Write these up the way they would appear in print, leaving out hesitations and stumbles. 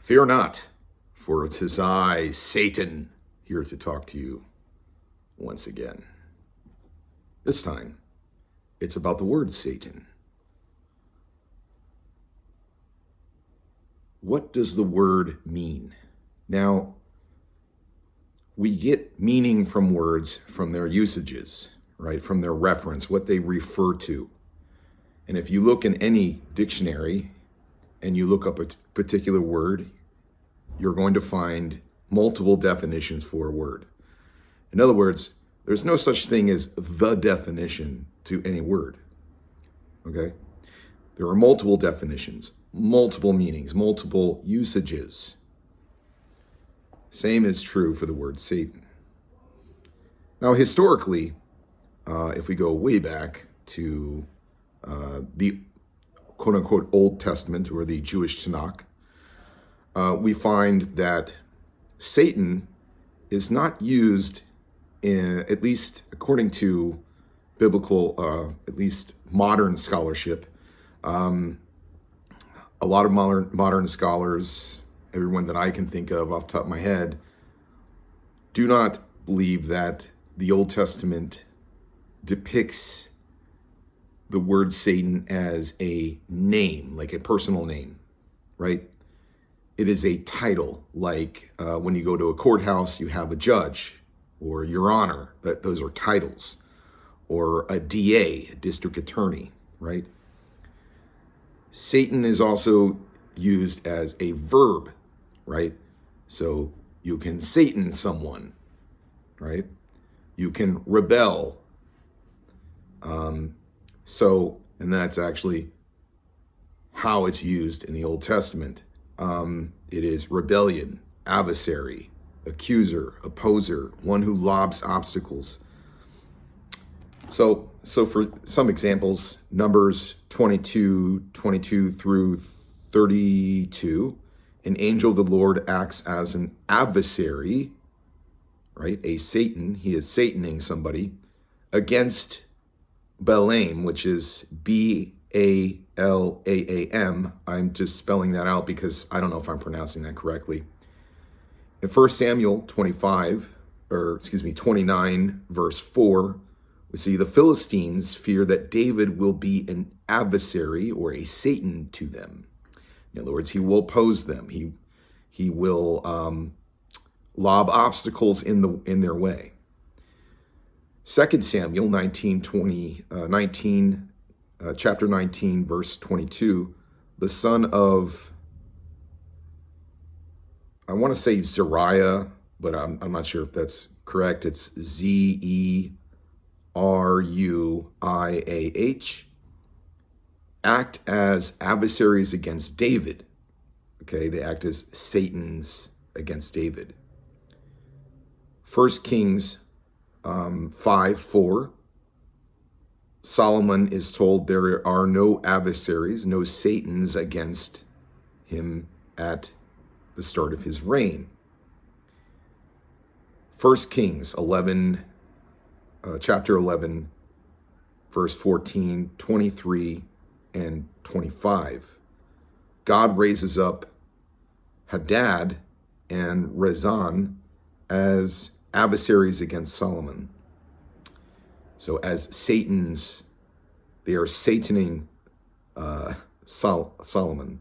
Fear not, for it is I, Satan, here to talk to you once again. This time, it's about the word Satan. What does the word mean? Now, we get meaning from words from their usages, right? From their reference, what they refer to. And if you look in any dictionary and you look up a particular word, you're going to find multiple definitions for a word. In other words, there's no such thing as the definition to any word, okay? There are multiple definitions, multiple meanings, multiple usages. Same is true for the word Satan. Now, historically, if we go way back to the quote-unquote Old Testament or the Jewish Tanakh, we find that Satan is not used, at least according to biblical, at least modern scholarship. A lot of modern scholars, everyone that I can think of off the top of my head, do not believe that the Old Testament depicts the word Satan as a name, like a personal name, right? It is a title, like when you go to a courthouse, you have a judge or your honor, those are titles, or a DA, a district attorney, right? Satan is also used as a verb, right? So you can Satan someone, right? You can rebel. And that's actually how it's used in the Old Testament. It is rebellion, adversary, accuser, opposer, one who lobs obstacles. So for some examples, Numbers 22 through 32, an angel of the Lord acts as an adversary, right? A Satan, he is Sataning somebody, against Balaam, which is Balaam. I'm just spelling that out because I don't know if I'm pronouncing that correctly. In 1 Samuel 29, verse 4, we see the Philistines fear that David will be an adversary or a Satan to them. In other words, he will oppose them. He will lob obstacles in their way. 2 Samuel chapter 19, verse 22, the son of, I want to say Zariah, but I'm not sure if that's correct. It's Zeruiah, act as adversaries against David. Okay, they act as Satans against David. 1 Kings 5:4, Solomon is told there are no adversaries, no Satans against him at the start of his reign. 1 Kings 11, chapter 11, verse 14, 23, and 25. God raises up Hadad and Rezon as adversaries against Solomon. So as Satans, they are Sataning Solomon.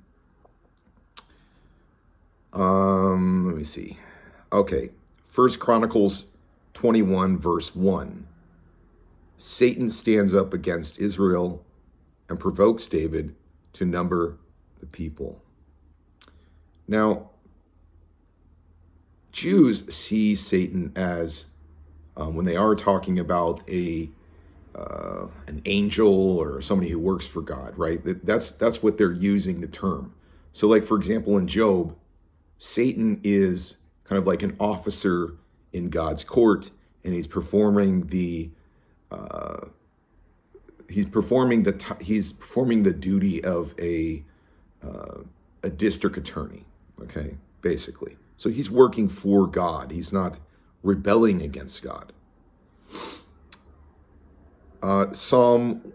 Let me see. Okay, 1 Chronicles 21, verse 1. Satan stands up against Israel and provokes David to number the people. Now, Jews see Satan as, when they are talking about an angel or somebody who works for God, right? That's what they're using the term. So like, for example, in Job, Satan is kind of like an officer in God's court, and he's performing the duty of a district attorney, okay, basically. So he's working for God. He's not rebelling against God. Psalm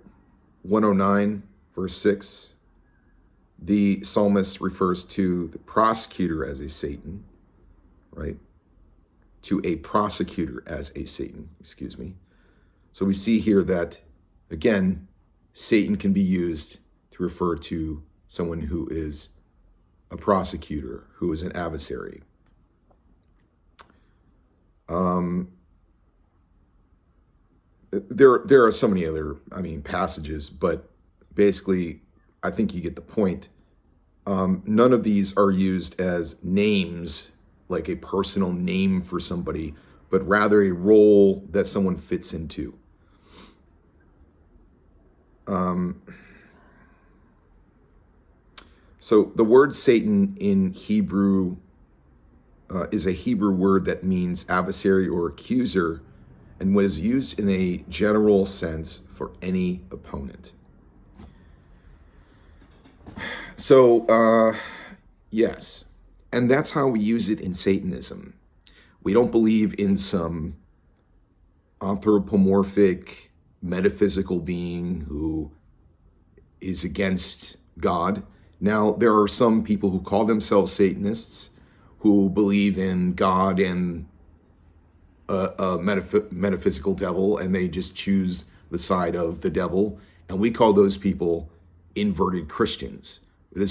109, verse 6. the psalmist refers to the prosecutor as a Satan, right? To a prosecutor as a Satan, excuse me. So we see here that, again, Satan can be used to refer to someone who is a prosecutor, who is an adversary. There are so many other, passages, but basically, I think you get the point. None of these are used as names, like a personal name for somebody, but rather a role that someone fits into. So the word Satan in Hebrew is a Hebrew word that means adversary or accuser, and was used in a general sense for any opponent. So, yes, and that's how we use it in Satanism. We don't believe in some anthropomorphic, metaphysical being who is against God. Now, there are some people who call themselves Satanists who believe in God and a metaphysical devil, and they just choose the side of the devil. And we call those people inverted Christians. But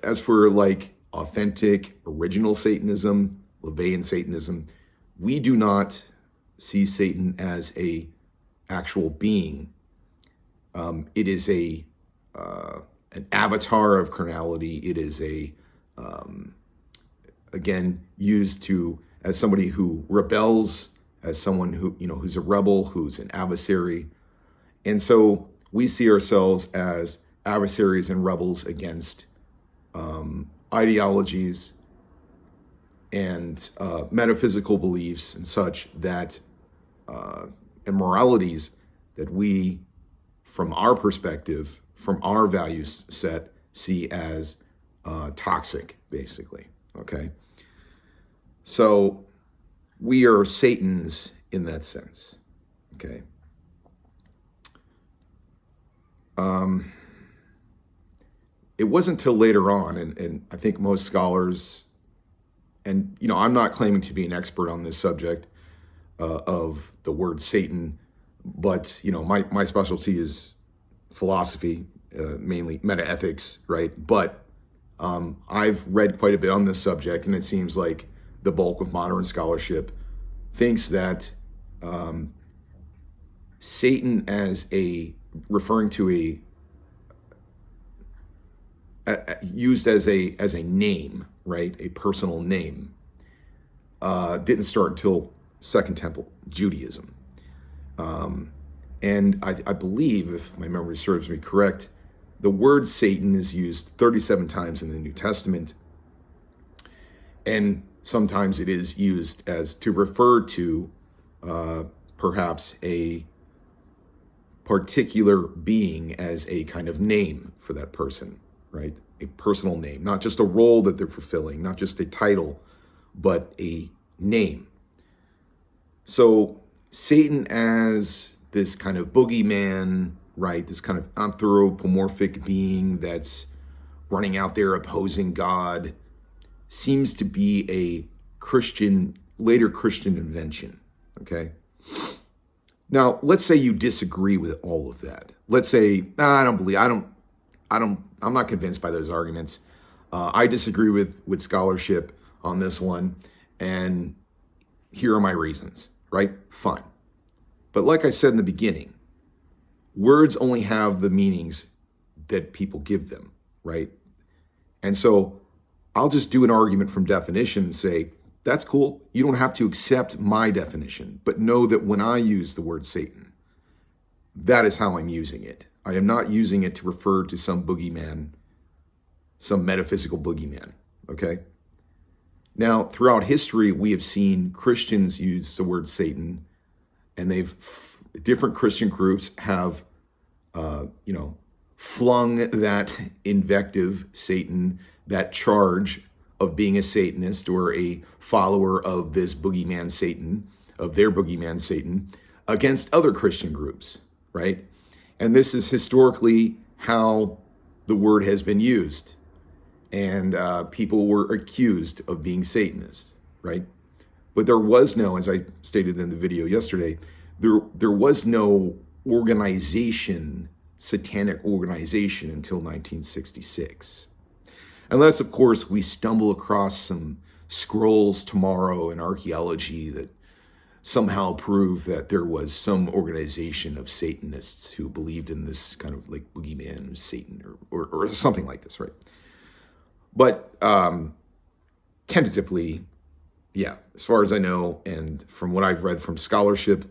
as for like authentic, original Satanism, LaVeyan Satanism, we do not see Satan as a actual being. It is an avatar of carnality. It is again, used to as somebody who rebels, as someone who, who's a rebel, who's an adversary. And so we see ourselves as adversaries and rebels against ideologies and metaphysical beliefs and such that, and moralities that we, from our perspective, from our value set, see as toxic, basically, okay? So we are Satans in that sense, okay? It wasn't until later on, and I think most scholars, and I'm not claiming to be an expert on this subject of the word Satan, but my specialty is philosophy, mainly metaethics, right? But I've read quite a bit on this subject, and it seems like the bulk of modern scholarship thinks that Satan as referring to used as a name, right? A personal name, didn't start until Second Temple Judaism. And I believe, if my memory serves me correct, the word Satan is used 37 times in the New Testament. And sometimes it is used as to refer to perhaps a particular being as a kind of name for that person, right? A personal name, not just a role that they're fulfilling, not just a title, but a name. So Satan as this kind of boogeyman, right? This kind of anthropomorphic being that's running out there opposing God, seems to be a later Christian invention, okay? Now, let's say you disagree with all of that. Let's say, I'm not convinced by those arguments. I disagree with scholarship on this one, and here are my reasons, right? Fine. But like I said in the beginning, words only have the meanings that people give them, right? And so I'll just do an argument from definition and say, that's cool. You don't have to accept my definition, but know that when I use the word Satan, that is how I'm using it. I am not using it to refer to some boogeyman, some metaphysical boogeyman, okay? Now, throughout history, we have seen Christians use the word Satan, and different Christian groups have, flung that invective, Satan, that charge of being a Satanist or a follower of this boogeyman Satan, of their boogeyman Satan, against other Christian groups, right? And this is historically how the word has been used. and people were accused of being Satanists, right? But there was no, as I stated in the video yesterday, there was no organization, satanic organization, until 1966. Unless, of course, we stumble across some scrolls tomorrow in archaeology that somehow prove that there was some organization of Satanists who believed in this kind of like boogeyman, Satan, or something like this, right? But tentatively, yeah, as far as I know, and from what I've read from scholarship,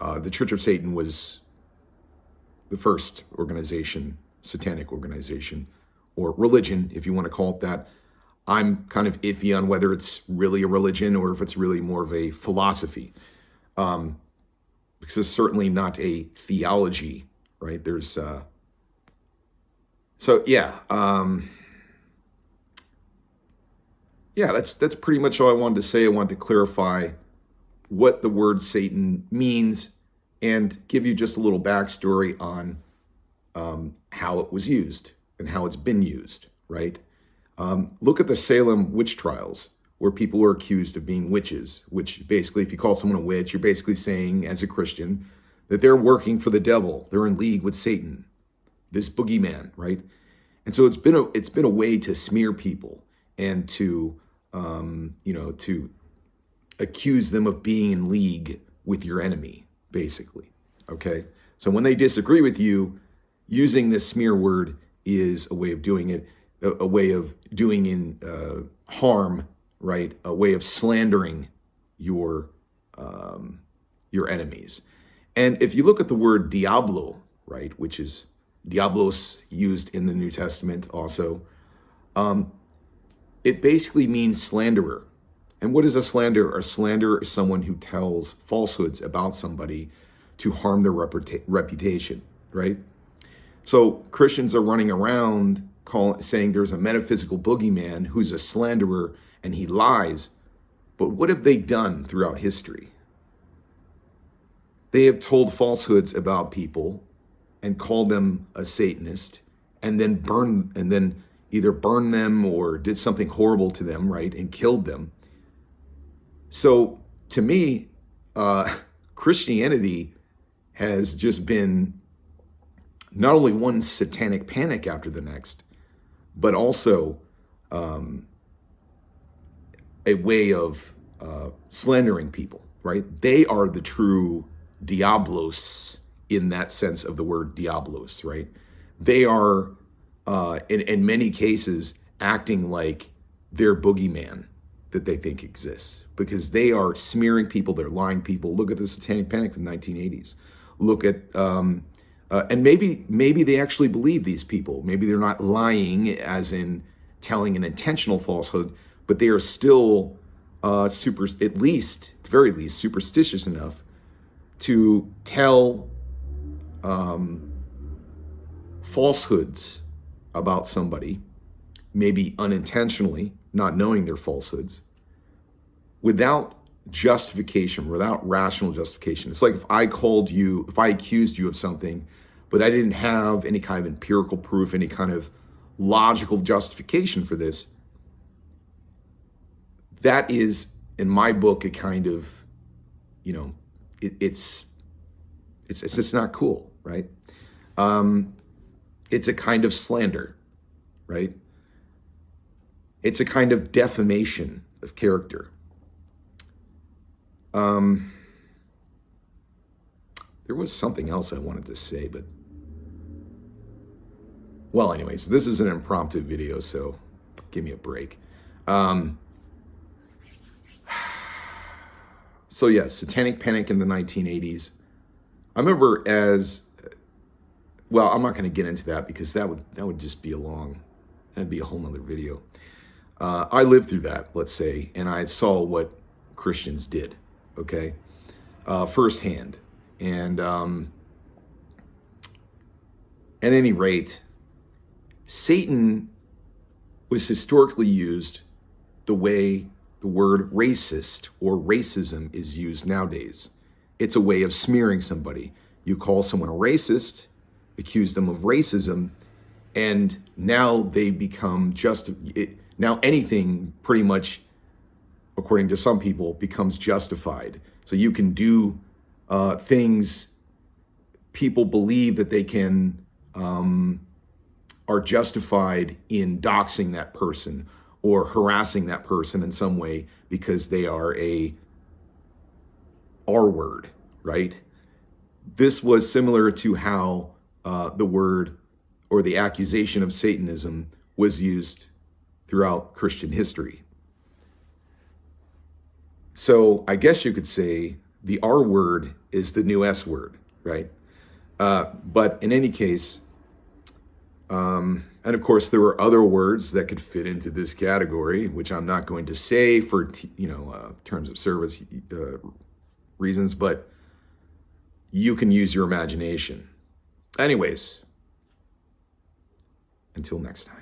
the Church of Satan was the first organization, satanic organization, or religion, if you want to call it that. I'm kind of iffy on whether it's really a religion or if it's really more of a philosophy, because it's certainly not a theology, right? There's, so yeah, yeah, that's pretty much all I wanted to say. I wanted to clarify what the word Satan means and give you just a little backstory on how it was used and how it's been used, right? Look at the Salem witch trials, where people were accused of being witches, which basically, if you call someone a witch, you're basically saying, as a Christian, that they're working for the devil. They're in league with Satan, this boogeyman, right? And so it's been a way to smear people and to, to accuse them of being in league with your enemy, basically, okay? So when they disagree with you, using this smear word is a way of doing it, a way of doing in harm, right? A way of slandering your enemies. And if you look at the word diablo, right, which is diablos used in the New Testament also, it basically means slanderer. And what is a slanderer? A slanderer is someone who tells falsehoods about somebody to harm their reputation, right? So Christians are running around saying there's a metaphysical boogeyman who's a slanderer and he lies. But what have they done throughout history? They have told falsehoods about people and called them a Satanist, and then either burned them or did something horrible to them, right, and killed them. So to me, Christianity has just been not only one satanic panic after the next, but also a way of slandering people, right? They are the true diablos in that sense of the word diablos, right? They are, in many cases, acting like their boogeyman that they think exists, because they are smearing people, they're lying people. Look at the Satanic Panic from the 1980s. Look at, and maybe they actually believe these people. Maybe they're not lying as in telling an intentional falsehood, but they are still at the very least, superstitious enough to tell falsehoods about somebody, maybe unintentionally, not knowing their falsehoods, without justification, without rational justification. It's like if I accused you of something, but I didn't have any kind of empirical proof, any kind of logical justification for this. That is, in my book, a kind of, it's just not cool, right? It's a kind of slander, right? It's a kind of defamation of character. There was something else I wanted to say, but, well, anyways, this is an impromptu video, so give me a break. So yes, Satanic Panic in the 1980s. I remember well, I'm not going to get into that because that would just be that'd be a whole nother video. I lived through that, let's say, and I saw what Christians did, okay, firsthand. And at any rate, Satan was historically used the way the word racist or racism is used nowadays. It's a way of smearing somebody. You call someone a racist, accuse them of racism, And now they become now anything pretty much, according to some people, becomes justified. So you can do things people believe that they can, are justified in doxing that person or harassing that person in some way because they are a R word, right? This was similar to how the word or the accusation of Satanism was used throughout Christian history. So I guess you could say the R word is the new S word, right? But in any case, and of course, there were other words that could fit into this category, which I'm not going to say for terms of service reasons, but you can use your imagination. Anyways, until next time.